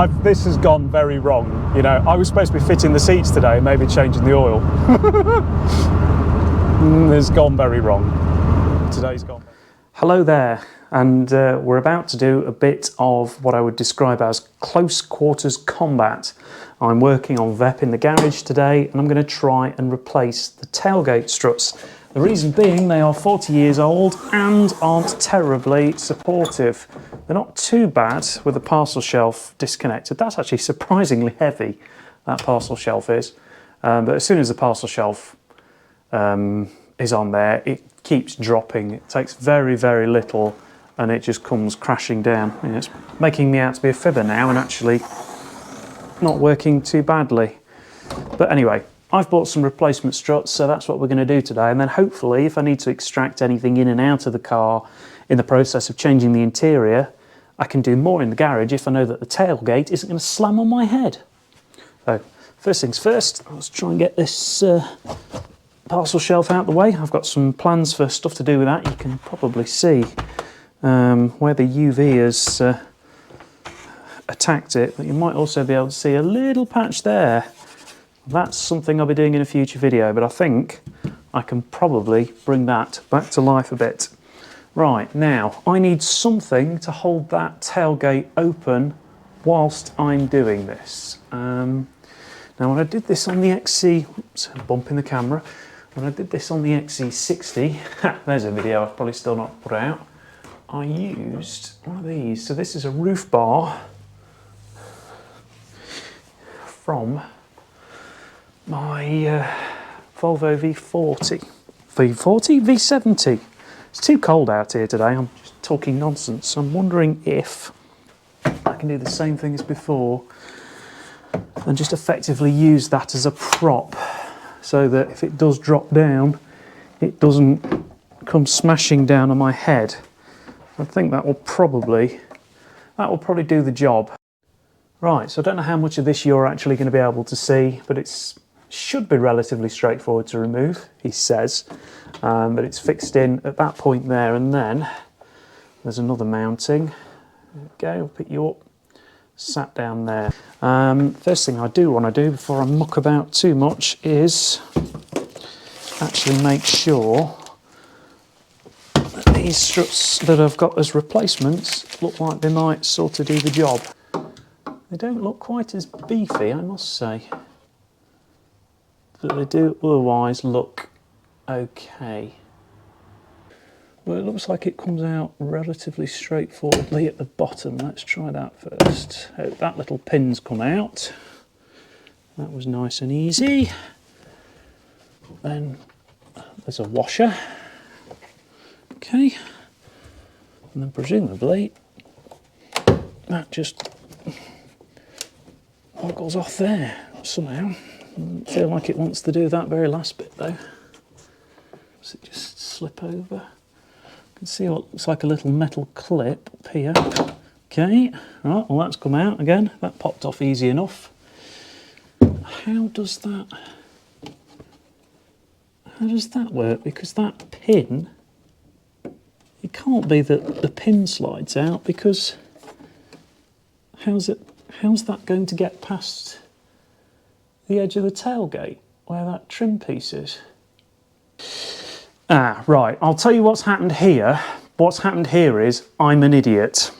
This has gone very wrong. You know, I was supposed to be fitting the seats today, maybe changing the oil. It's gone very wrong. Today's gone. Hello there, and we're about to do a bit of what I would describe as close quarters combat. I'm working on VEP in the garage today, and I'm going to try and replace the tailgate struts. The reason being they are 40 years old and aren't terribly supportive. They're not too bad with the parcel shelf disconnected. That's actually surprisingly heavy, that parcel shelf is. But as soon as the parcel shelf is on there, it keeps dropping. It takes very, very little and it just comes crashing down. And it's making me out to be a fibber now and actually not working too badly. But anyway, I've bought some replacement struts, so that's what we're going to do today. And then hopefully, if I need to extract anything in and out of the car in the process of changing the interior, I can do more in the garage if I know that the tailgate isn't going to slam on my head. So, first things first, let's try and get this parcel shelf out the way. I've got some plans for stuff to do with that. You can probably see where the UV has attacked it, but you might also be able to see a little patch there. That's something I'll be doing in a future video, but I think I can probably bring that back to life a bit. Right, now, I need something to hold that tailgate open whilst I'm doing this. Now, when I did this on the XC, oops, bumping the camera, when I did this on the XC60, there's a video I've probably still not put out, I used one of these. So this is a roof bar from my Volvo V40. V40? V70. It's too cold out here today, I'm just talking nonsense. I'm wondering if I can do the same thing as before and just effectively use that as a prop so that if it does drop down, it doesn't come smashing down on my head. I think that will probably do the job. Right, so I don't know how much of this you're actually going to be able to see, but it should be relatively straightforward to remove, he says. But it's fixed in at that point there, and then there's another mounting. There we go, I'll pick you up, sat down there. First thing I do want to do before I muck about too much is actually make sure that these struts that I've got as replacements look like they might sort of do the job. They don't look quite as beefy, I must say, but they do otherwise look okay. Well, it looks like it comes out relatively straightforwardly at the bottom. Let's try that first. Oh, that little pin's come out. That was nice and easy. Then there's a washer. Okay. And then presumably that just waggles off there somehow. Doesn't feel like it wants to do that very last bit though. Does it just slip over? You can see what looks like a little metal clip up here. Okay, right, well that's come out again. That popped off easy enough. How does that work? Because that pin, it can't be that the pin slides out, because how's that going to get past the edge of the tailgate where that trim piece is? Ah, right, I'll tell you what's happened here. What's happened here is I'm an idiot.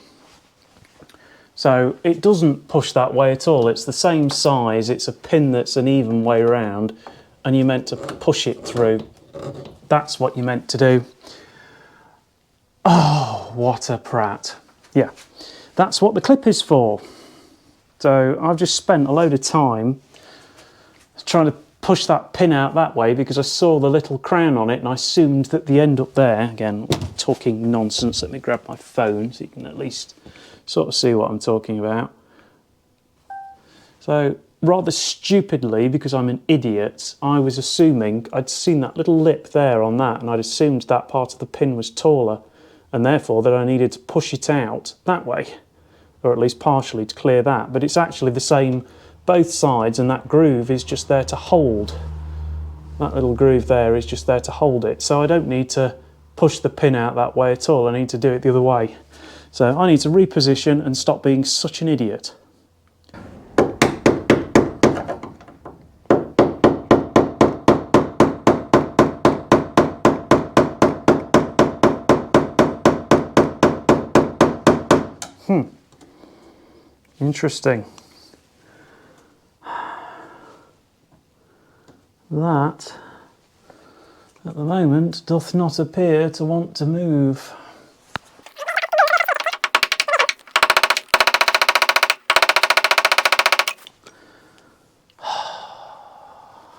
So it doesn't push that way at all. It's the same size. It's a pin that's an even way around, and you're meant to push it through. That's what you're meant to do. Oh, what a prat. Yeah, that's what the clip is for. So I've just spent a load of time trying to push that pin out that way because I saw the little crown on it and I assumed that the end up there, again, talking nonsense, let me grab my phone so you can at least sort of see what I'm talking about. So rather stupidly, because I'm an idiot, I was assuming, I'd seen that little lip there on that and I'd assumed that part of the pin was taller and therefore that I needed to push it out that way, or at least partially to clear that, but it's actually the same both sides, and that groove is just there to hold. That little groove there is just there to hold it, so I don't need to push the pin out that way at all. I need to do it the other way. So I need to reposition and stop being such an idiot. Interesting. That, at the moment, doth not appear to want to move.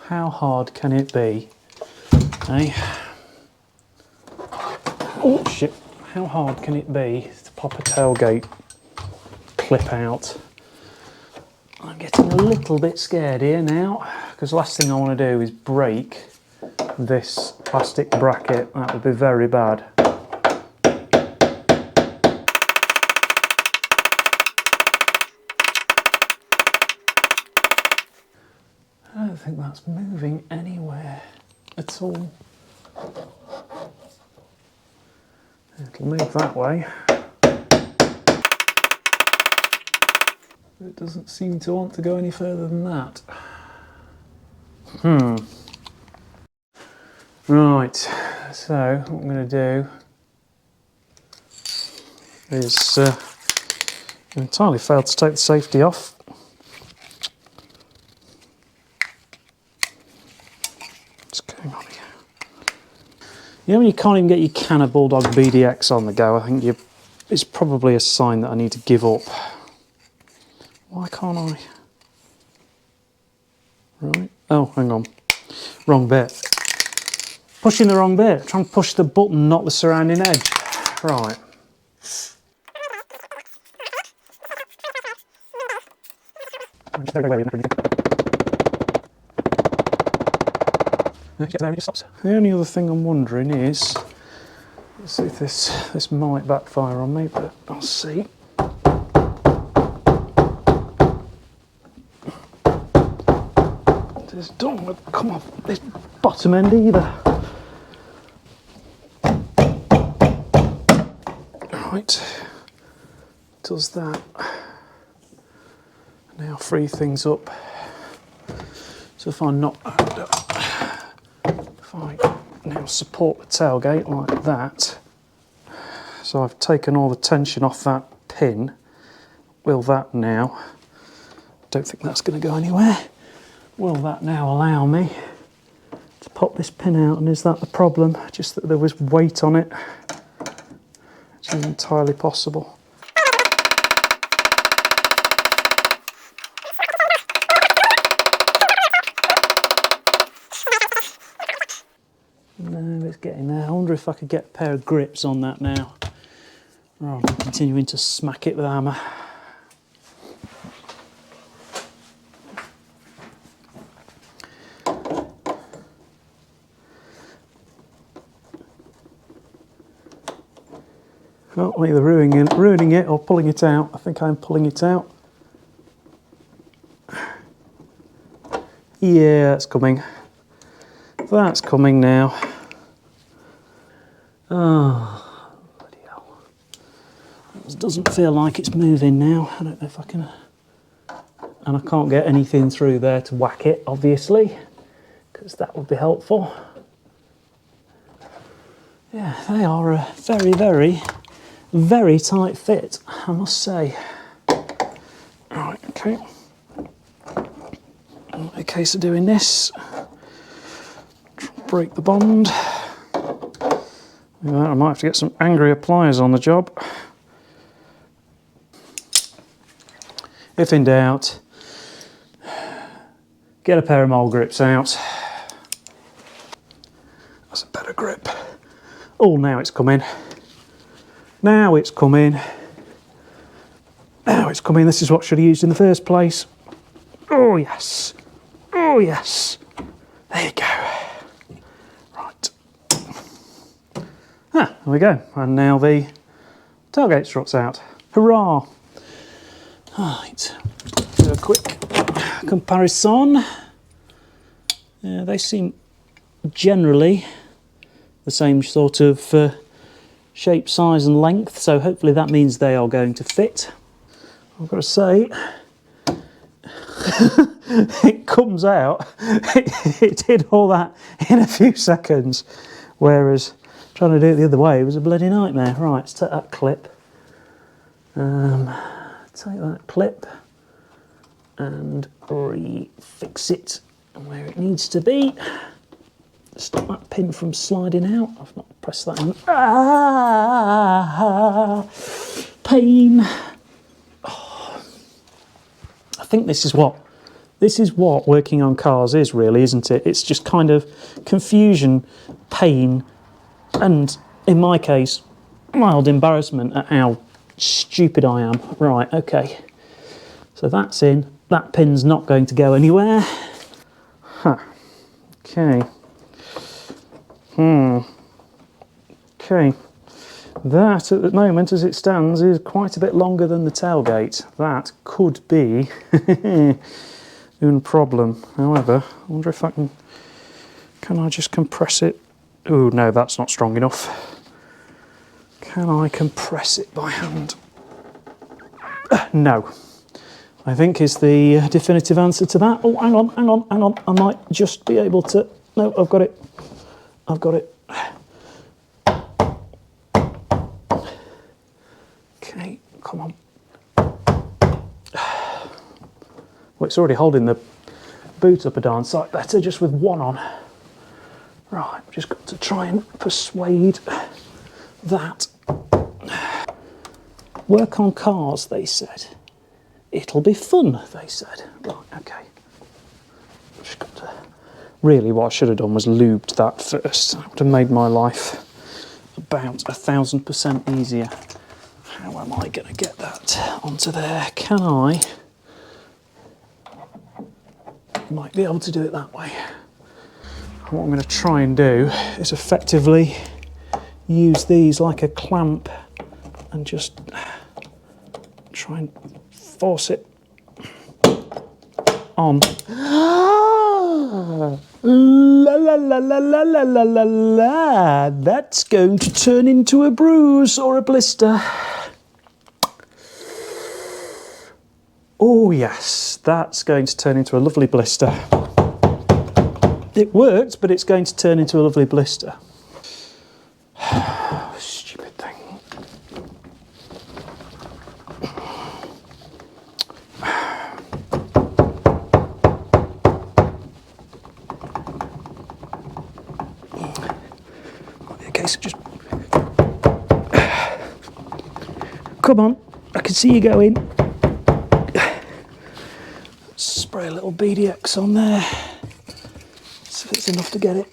How hard can it be? Eh? Oh shit, how hard can it be to pop a tailgate clip out? I'm getting a little bit scared here now, because the last thing I want to do is break this plastic bracket. That would be very bad. I don't think that's moving anywhere at all. It'll move that way. It doesn't seem to want to go any further than that. Right, so what I'm going to do is entirely failed to take the safety off. What's going on here? You know when you can't even get your can of Bulldog BDX on the go, I think it's probably a sign that I need to give up. Why can't I? Right. Oh, hang on. Wrong bit. Pushing the wrong bit. Trying to push the button, not the surrounding edge. Right. The only other thing I'm wondering is, let's see if this might backfire on me, but I'll see. This don't come off this bottom end either. Right, does that. Now free things up. So if I now support the tailgate like that, so I've taken all the tension off that pin. Will that now, don't think that's going to go anywhere. Will that now allow me to pop this pin out, and is that the problem? Just that there was weight on it, which is entirely possible. No, it's getting there. I wonder if I could get a pair of grips on that now, rather than continuing to smack it with a hammer. Well, I'm either ruining it or pulling it out. I think I'm pulling it out. Yeah, it's coming. That's coming now. Oh, bloody hell. It doesn't feel like it's moving now. I don't know if I can... And I can't get anything through there to whack it, obviously, because that would be helpful. Yeah, they are a very, very, very tight fit, I must say. Right, okay. A case of doing this. Break the bond. I might have to get some angrier pliers on the job. If in doubt, get a pair of mole grips out. That's a better grip. Oh, now it's coming. Now it's coming. Now it's coming. This is what I should have used in the first place. Oh yes. Oh yes. There you go. Right. There we go. And now the tailgate struts out. Hurrah! Right. Do a quick comparison. Yeah, they seem generally the same sort of shape, size and length, so hopefully that means they are going to fit. I've got to say, it comes out, it did all that in a few seconds, whereas trying to do it the other way was a bloody nightmare. Right, let's take that clip, take that clip and refix it where it needs to be. Stop that pin from sliding out. I've not pressed that in. Ah, pain. Oh. I think this is what working on cars is really, isn't it? It's just kind of confusion, pain, and in my case, mild embarrassment at how stupid I am. Right, okay. So that's in. That pin's not going to go anywhere. Huh. Okay. Okay. That, at the moment, as it stands, is quite a bit longer than the tailgate. That could be a problem. However, I wonder if I can I just compress it? Oh, no, that's not strong enough. Can I compress it by hand? No. I think is the definitive answer to that. Oh, hang on. I might just be able to... No, I've got it. Okay, come on. Well, it's already holding the boot up a darn sight better just with one on. Right, I've just got to try and persuade that. Work on cars, they said. It'll be fun, they said. Right, okay. Just got to... Really, what I should have done was lubed that first. That would have made my life about 1000% easier. How am I going to get that onto there? Can I? Might be able to do it that way. What I'm going to try and do is effectively use these like a clamp and just try and force it on. La la la la la la la la la. That's going to turn into a bruise or a blister. Oh yes, that's going to turn into a lovely blister. It worked, but it's going to turn into a lovely blister. Stupid thing. Okay, so just... Come on, I can see you going. Spray a little BDX on there. See if it's enough to get it.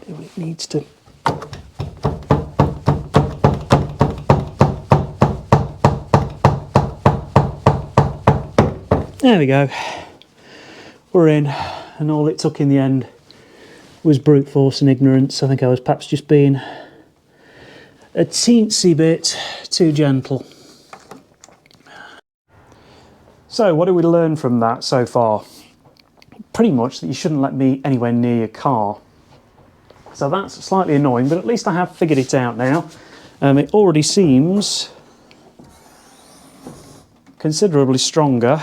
Do what it needs to. There we go. We're in, and all it took in the end was brute force and ignorance. I think I was perhaps just being a teensy bit too gentle. So what did we learn from that so far? Pretty much that you shouldn't let me anywhere near your car. So that's slightly annoying, but at least I have figured it out now. It already seems considerably stronger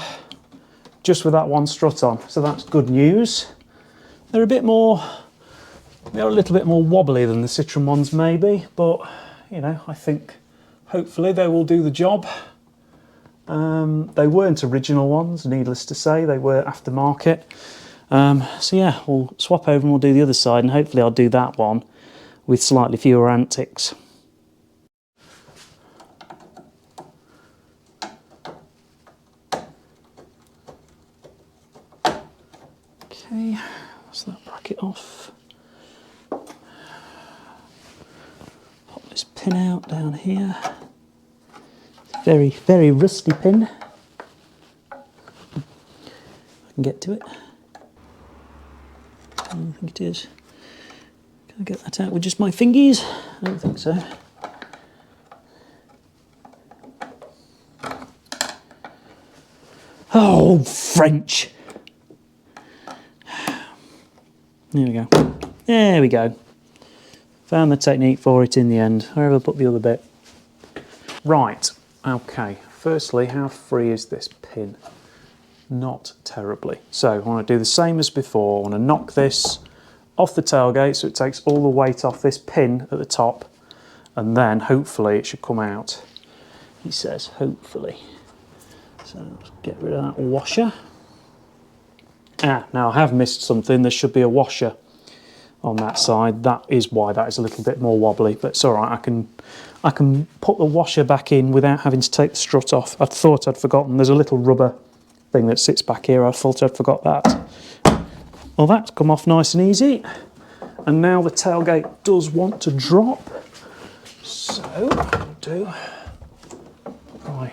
just with that one strut on, so that's good news. They're a little bit more wobbly than the Citroen ones maybe, but you know, I think hopefully they will do the job. They weren't original ones, needless to say, they were aftermarket. So yeah, we'll swap over and we'll do the other side, and hopefully I'll do that one with slightly fewer antics. Okay, that's that bracket off. Pop this pin out down here. Very, very rusty pin. I can get to it. I don't think it is. Can I get that out with just my fingies? I don't think so. Oh, French! There we go. There we go. Found the technique for it in the end. Where have I put the other bit? Right. Okay, firstly, how free is this pin? Not terribly. So I want to do the same as before. I want to knock this off the tailgate so it takes all the weight off this pin at the top, and then hopefully it should come out. he says, hopefully. So let's get rid of that washer. Now I have missed something. There should be a washer on that side. That is why that is a little bit more wobbly, but it's all right. I can put the washer back in without having to take the strut off. I thought I'd forgotten. There's a little rubber thing that sits back here. I thought I'd forgot that. Well, that's come off nice and easy. And now the tailgate does want to drop. So I'll do my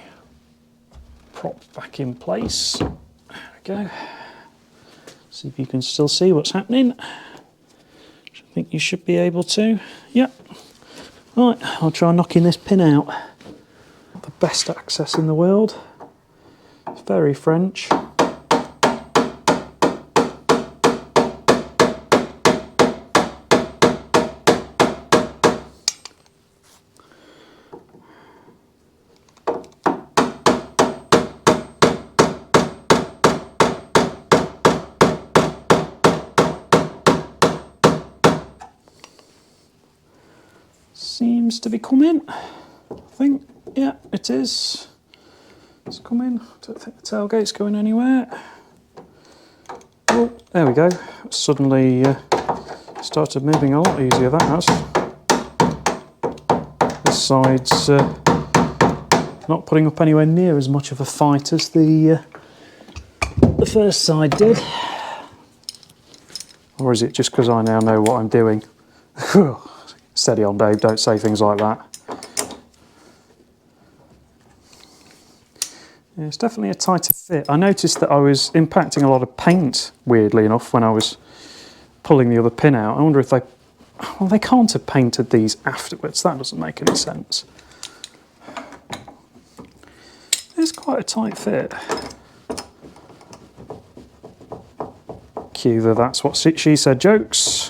prop back in place. There we go. See if you can still see what's happening. I think you should be able to. Yep. Right, I'll try knocking this pin out. The best access in the world. It's very French. Seems to be coming. I think, yeah, it is. It's coming. Don't think the tailgate's going anywhere. Oh, there we go. Suddenly started moving a lot easier, that has. This side's not putting up anywhere near as much of a fight as the first side did. Or is it just because I now know what I'm doing? Steady on, Dave, don't say things like that. Yeah, it's definitely a tighter fit. I noticed that I was impacting a lot of paint, weirdly enough, when I was pulling the other pin out. I wonder if they... Well, they can't have painted these afterwards. That doesn't make any sense. It's quite a tight fit. Cue the that's what she said jokes.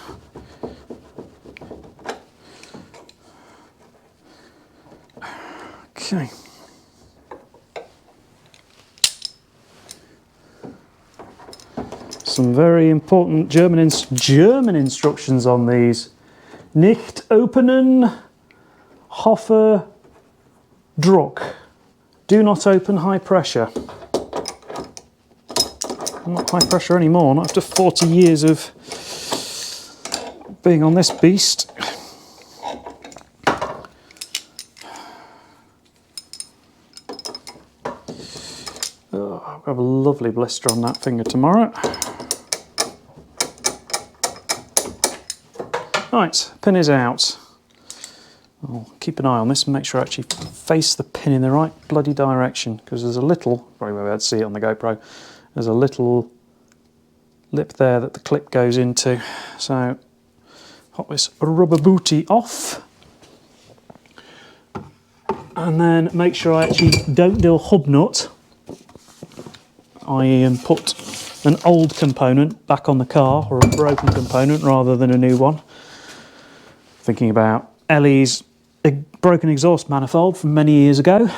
Okay. Some very important German instructions on these. Nicht openen, Hoffe, Druck. Do not open high pressure. I'm not high pressure anymore, not after 40 years of being on this beast. Oh, I'll have a lovely blister on that finger tomorrow. Right, pin is out. I'll keep an eye on this and make sure I actually face the pin in the right bloody direction, because there's a little, probably won't be able to see it on the GoPro, there's a little lip there that the clip goes into. So pop this rubber booty off. And then make sure I actually don't do a hub nut. I put an old component back on the car, or a broken component rather than a new one. Thinking about Ellie's broken exhaust manifold from many years ago.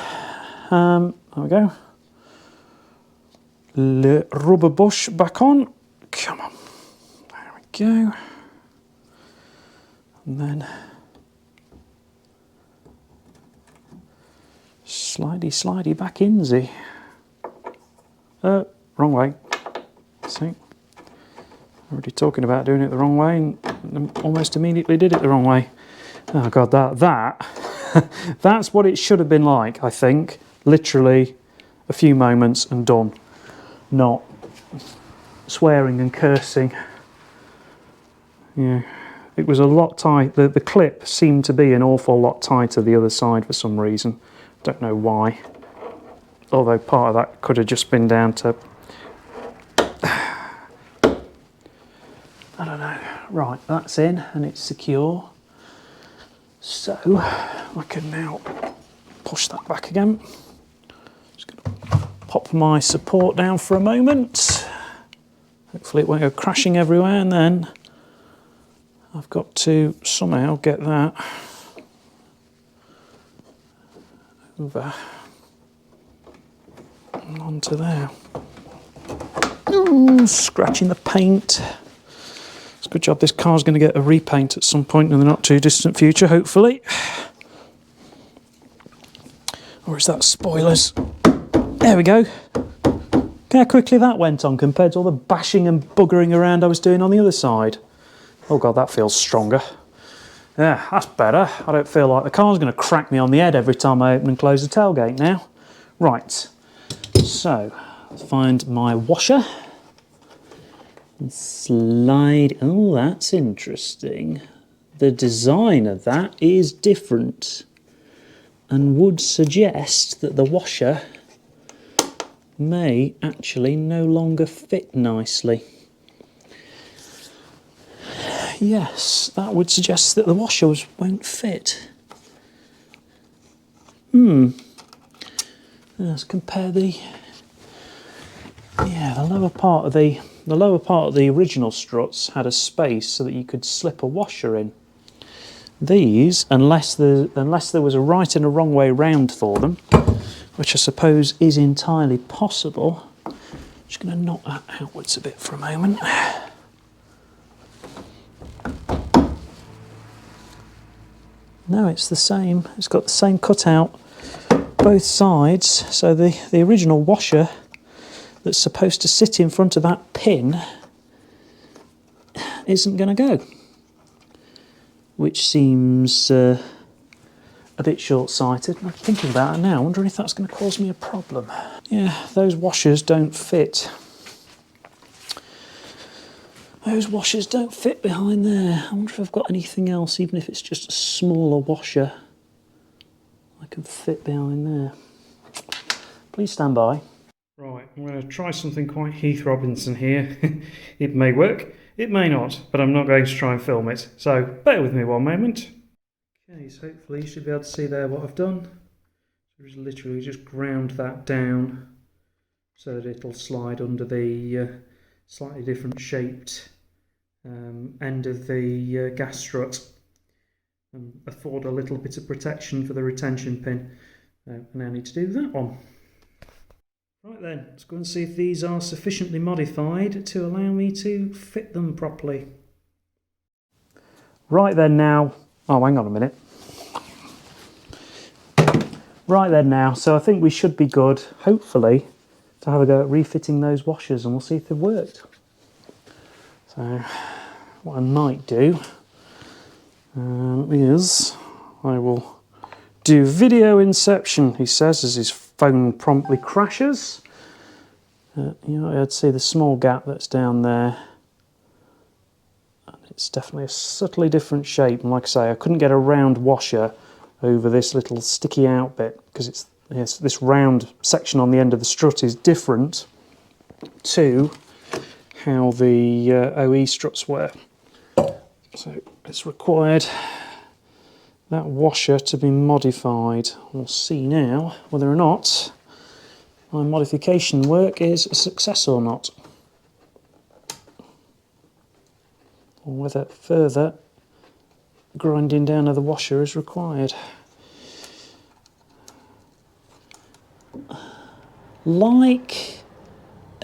There we go. Le rubber bush back on. Come on. There we go. And then slidey back in, Z. Wrong way. See? Already talking about doing it the wrong way and almost immediately did it the wrong way. Oh God, that's what it should have been like, I think. Literally a few moments and done. Not swearing and cursing. Yeah, it was a lot tight. The clip seemed to be an awful lot tighter the other side for some reason. Don't know why. Although part of that could have just been down to... I don't know. Right, that's in and it's secure. So I can now push that back again. Just going to pop my support down for a moment. Hopefully it won't go crashing everywhere, and then I've got to somehow get that over onto there. Ooh, scratching the paint. It's a good job this car's going to get a repaint at some point in the not too distant future, hopefully. Or is that spoilers? There we go. Look how quickly that went on compared to all the bashing and buggering around I was doing on the other side. Oh God, that feels stronger. Yeah, that's better. I don't feel like the car's going to crack me on the head every time I open and close the tailgate now. Right, so let's find my washer. And slide. Oh, that's interesting. The design of that is different and would suggest that the washer may actually no longer fit nicely. Yes, that would suggest that the washers won't fit. Let's compare the lower part of the original struts had a space so that you could slip a washer in. These, unless there was a right and a wrong way round for them, which I suppose is entirely possible. I'm just going to knock that outwards a bit for a moment. No, it's the same. It's got the same cutout both sides. So the original washer that's supposed to sit in front of that pin isn't going to go, which seems a bit short-sighted. I'm thinking about it now. I wonder if that's going to cause me a problem. Yeah, those washers don't fit. Those washers don't fit behind there. I wonder if I've got anything else, even if it's just a smaller washer, I can fit behind there. Please stand by. Right, I'm going to try something quite Heath Robinson here. It may work, it may not, but I'm not going to try and film it. So bear with me one moment. Okay, so hopefully you should be able to see there what I've done. I've literally just ground that down so that it'll slide under the slightly different shaped end of the gas strut and afford a little bit of protection for the retention pin. I now need to do that one. Right then, let's go and see if these are sufficiently modified to allow me to fit them properly. Right then now, oh hang on a minute. Right then now, so I think we should be good, hopefully, to have a go at refitting those washers, and we'll see if they've worked. So what I might do is I will do video inception, he says, as his phone promptly crashes. You know, I'd see the small gap that's down there. And it's definitely a subtly different shape, and like I say, I couldn't get a round washer over this little sticky out bit because it's this round section on the end of the strut is different to how the OE struts were. So it's required that washer to be modified. We'll see now whether or not my modification work is a success or not, or whether further grinding down of the washer is required. Like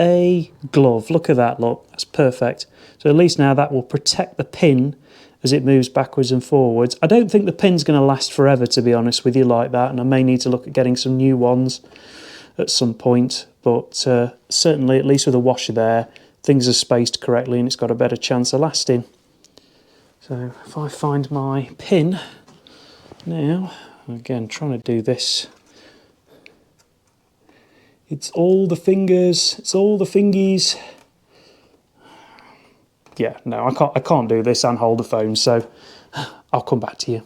a glove. Look at that, look, that's perfect. So at least now that will protect the pin as it moves backwards and forwards. I don't think the pin's going to last forever, to be honest with you, like that, and I may need to look at getting some new ones at some point, but certainly at least with a washer there, things are spaced correctly and it's got a better chance of lasting. So if I find my pin now, again trying to do this, it's all the fingers, it's all the fingies. Yeah, no, I can't do this and hold the phone, so I'll come back to you.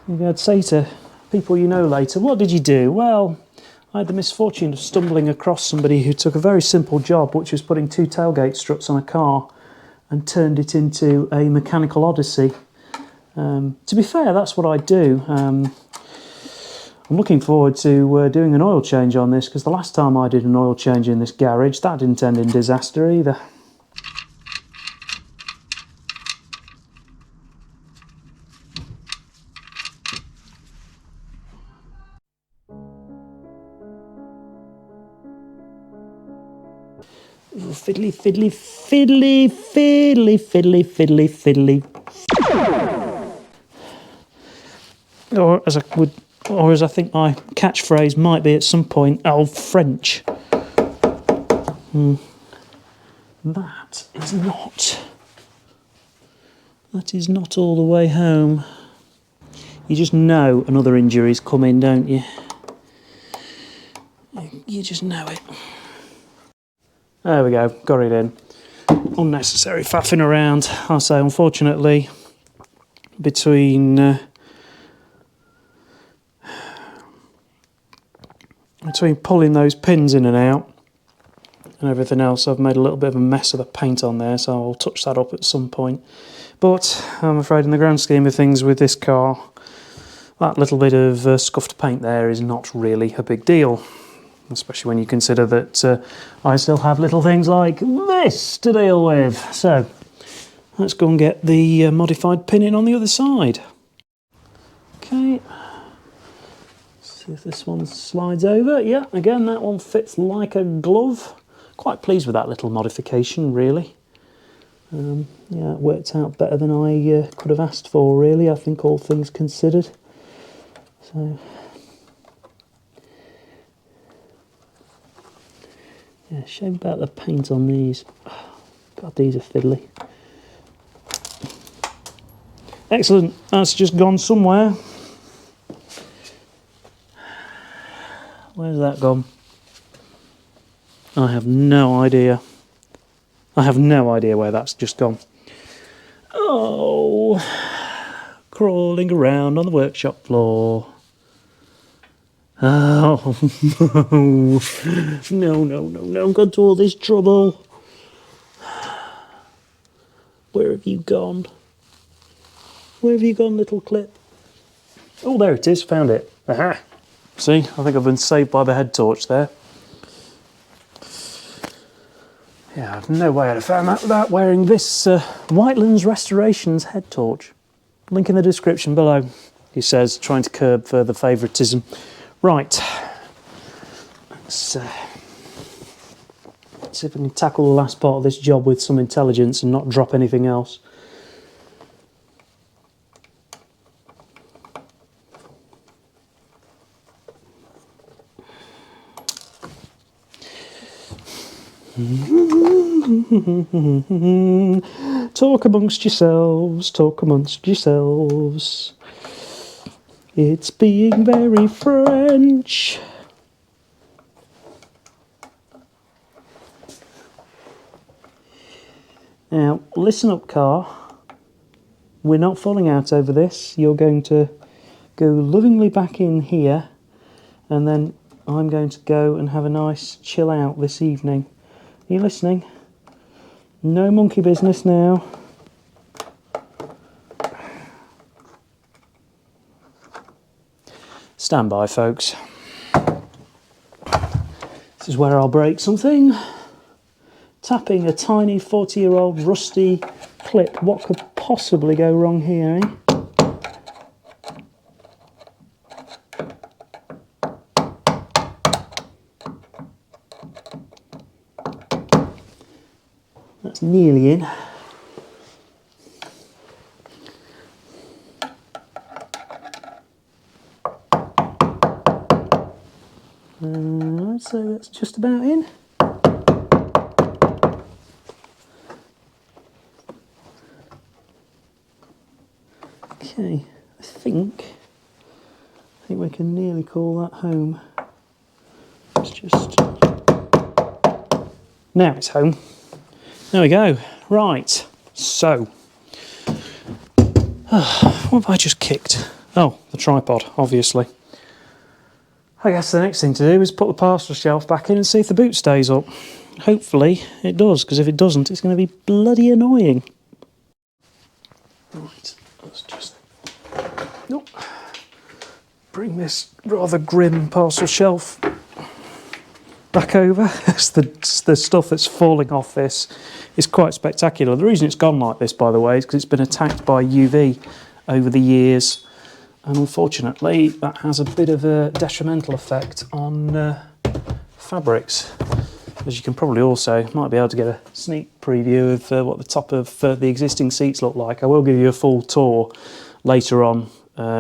Maybe I'd say to people you know later, what did you do? Well, I had the misfortune of stumbling across somebody who took a very simple job, which was putting 2 tailgate struts on a car and turned it into a mechanical odyssey. To be fair, that's what I do. I'm looking forward to doing an oil change on this, because the last time I did an oil change in this garage, that didn't end in disaster either. Fiddly, fiddly, fiddly, fiddly, fiddly, fiddly, fiddly. or as I think my catchphrase might be at some point, old French. That is not all the way home. You just know another injury's coming, don't you? You just know it. There we go, got it in. Unnecessary faffing around. I'll say, unfortunately, between pulling those pins in and out and everything else, I've made a little bit of a mess of the paint on there, so I'll touch that up at some point. But I'm afraid in the grand scheme of things with this car, that little bit of scuffed paint there is not really a big deal. Especially when you consider that I still have little things like this to deal with. So let's go and get the modified pin in on the other side. Okay, see if this one slides over. Yeah, again, that one fits like a glove. Quite pleased with that little modification, really. Yeah, it worked out better than I could have asked for, really, I think, all things considered. So, yeah, shame about the paint on these. God, these are fiddly. Excellent, that's just gone somewhere. Where's that gone? I have no idea. I have no idea where that's just gone. Oh, crawling around on the workshop floor. Oh, no, I've gone to all this trouble. Where have you gone? Where have you gone, little clip? Oh, there it is, found it. Aha! See, I think I've been saved by the head torch there. Yeah, I've no way I'd have found that without wearing this Whitelands Restorations head torch. Link in the description below, he says, trying to curb further favouritism. Right, let's see if we can tackle the last part of this job with some intelligence and not drop anything else. Talk amongst yourselves, talk amongst yourselves. It's being very French. Now, listen up, car. We're not falling out over this. You're going to go lovingly back in here, and then I'm going to go and have a nice chill out this evening. Are you listening? No monkey business now. Stand by, folks. This is where I'll break something. Tapping a tiny 40-year-old rusty clip. What could possibly go wrong here, eh? That's nearly in. So that's just about in. Okay, I think we can nearly call that home. It's just... Now it's home. There we go. Right, so... what have I just kicked? Oh, the tripod, obviously. I guess the next thing to do is put the parcel shelf back in and see if the boot stays up. Hopefully it does, because if it doesn't, it's going to be bloody annoying. Right, let's just bring this rather grim parcel shelf back over. the stuff that's falling off this is quite spectacular. The reason it's gone like this, by the way, is because it's been attacked by UV over the years. And unfortunately, that has a bit of a detrimental effect on fabrics. As you can probably also, might be able to get a sneak preview of what the top of the existing seats look like. I will give you a full tour later on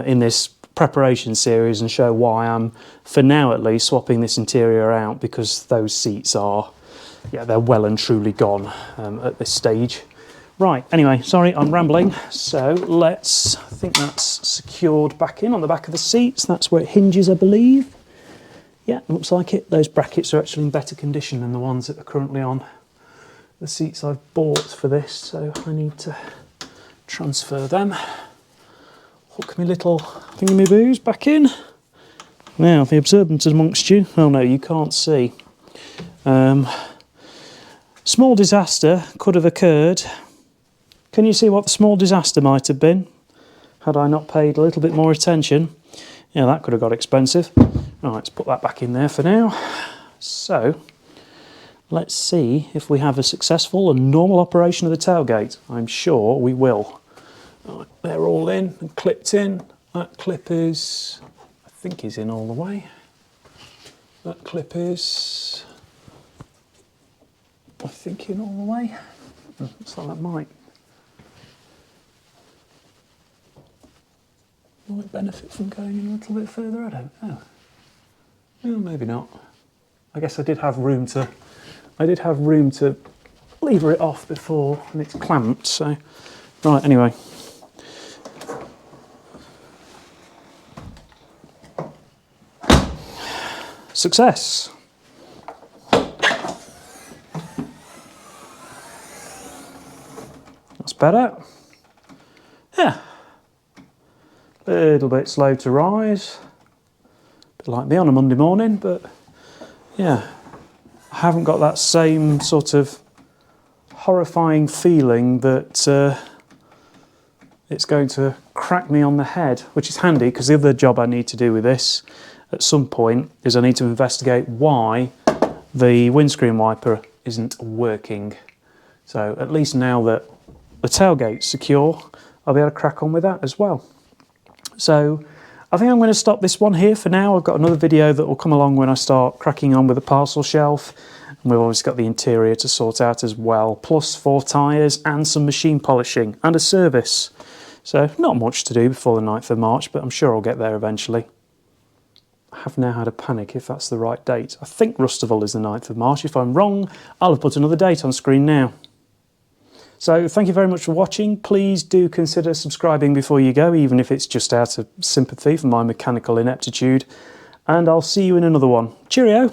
in this preparation series and show why I'm, for now at least, swapping this interior out, because those seats are, yeah, they're well and truly gone at this stage. Right, anyway, sorry, I'm rambling. So let's, I think that's secured back in on the back of the seats. That's where it hinges, I believe. Yeah, looks like it. Those brackets are actually in better condition than the ones that are currently on the seats I've bought for this, so I need to transfer them. Hook my little thingy-my-boos back in. Now, the observant amongst you. Oh no, you can't see. Small disaster could have occurred. Can you see what the small disaster might have been had I not paid a little bit more attention? Yeah, that could have got expensive. Right, let's put that back in there for now. So, let's see if we have a successful and normal operation of the tailgate. I'm sure we will. Right, they're all in and clipped in. That clip is, I think, is in all the way. That clip is, I think, in all the way. Looks like that might benefit from going in a little bit further. I don't know. Well, maybe not. I guess I did have room to lever it off before, and it's clamped. So, right. Anyway. Success. That's better. Yeah. A little bit slow to rise. A bit like me on a Monday morning, but yeah. I haven't got that same sort of horrifying feeling that it's going to crack me on the head, which is handy, because the other job I need to do with this at some point is I need to investigate why the windscreen wiper isn't working. So at least now that the tailgate's secure, I'll be able to crack on with that as well. So I think I'm going to stop this one here for now. I've got another video that will come along when I start cracking on with the parcel shelf. And we've obviously got the interior to sort out as well, plus 4 tyres and some machine polishing and a service. So not much to do before the 9th of March, but I'm sure I'll get there eventually. I have now had a panic if that's the right date. I think Rustival is the 9th of March. If I'm wrong, I'll have put another date on screen now. So thank you very much for watching. Please do consider subscribing before you go, even if it's just out of sympathy for my mechanical ineptitude. And I'll see you in another one. Cheerio!